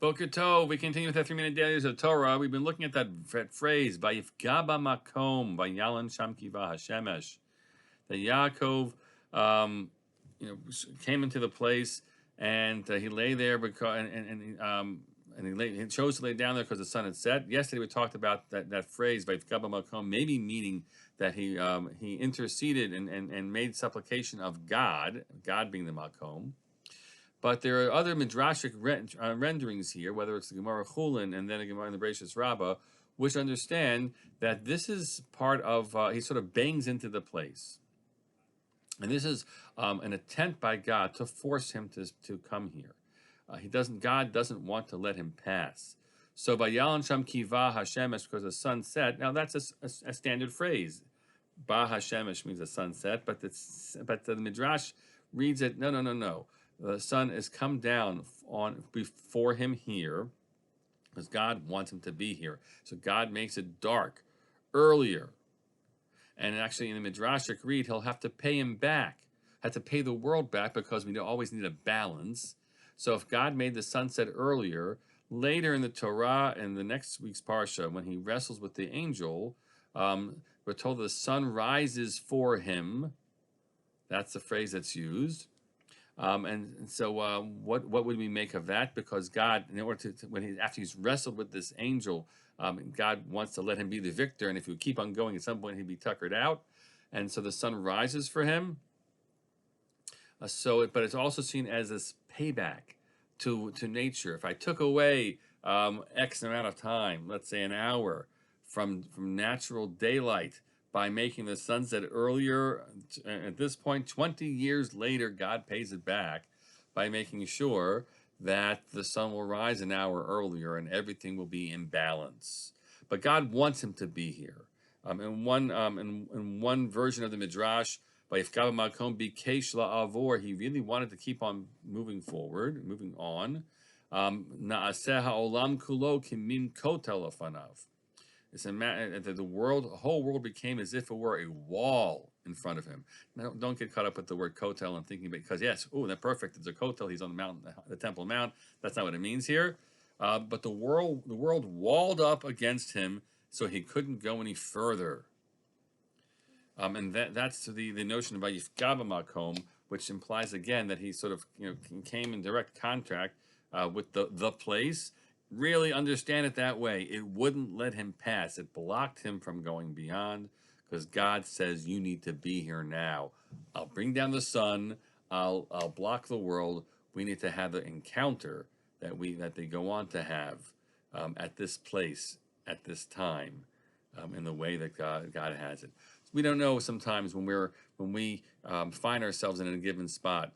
Boker Tov, we continue with our 3-minute dailies of Torah. We've been looking at that phrase, Vayifga b'makom, Vayalan sham kiva hashemesh. That Yaakov, came into the place and he lay there because he chose to lay down there because the sun had set. Yesterday we talked about that phrase, Vayifga b'makom, maybe meaning that he interceded and made supplication of God, God being the makom. But there are other midrashic renderings here, whether it's the Gemara Chulin and then a Gemara in the Bereshis Rabbah, which understand that this is part of, he sort of bangs into the place. And this is an attempt by God to force him to come here. God doesn't want to let him pass. So, Vayalan Sham Kiva Hashemesh, because the sun set. Now, that's a standard phrase. Ba Hashemesh means the sunset, but the Midrash reads it, no. The sun has come down before him here because God wants him to be here. So God makes it dark earlier. And actually in the Midrashic read, he'll have to pay him back, have to pay the world back because we always need a balance. So if God made the sunset earlier, later in the Torah, in the next week's Parsha, when he wrestles with the angel, we're told the sun rises for him. That's the phrase that's used. So what would we make of that? Because God, in order to after he's wrestled with this angel, God wants to let him be the victor, and if he would keep on going, at some point he'd be tuckered out, and so the sun rises for him. But it's also seen as this payback to nature. If I took away X amount of time, let's say an hour from natural daylight, by making the sunset earlier, at this point, 20 years later, God pays it back by making sure that the sun will rise an hour earlier and everything will be in balance. But God wants him to be here. In one version of the Midrash, by Vayifga b'makom bikesh la'avor, he really wanted to keep on moving forward, moving on. Na'aseh ha'olam kulo kimim kotel afanav. It's the whole world became as if it were a wall in front of him. Now, don't get caught up with the word kotel and thinking, because yes, that's perfect. It's a kotel. He's on the mountain, the Temple Mount. That's not what it means here. But the world walled up against him, so he couldn't go any further. And that's the notion of Vayifga b'makom, which implies again that he sort of came in direct contact with the place. Really understand it that way. It wouldn't let him pass. It blocked him from going beyond because God says you need to be here now. I'll bring down the sun. I'll block the world. We need to have the encounter that they go on to have at this place at this time in the way that God has it. We don't know sometimes when we find ourselves in a given spot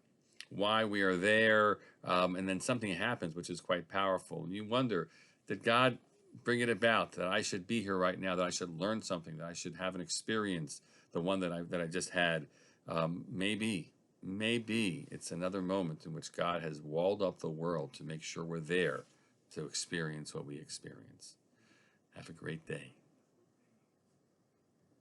why we are there, and then something happens which is quite powerful. And you wonder, did God bring it about that I should be here right now, that I should learn something, that I should have an experience, the one that I just had? Maybe it's another moment in which God has walled up the world to make sure we're there to experience what we experience. Have a great day.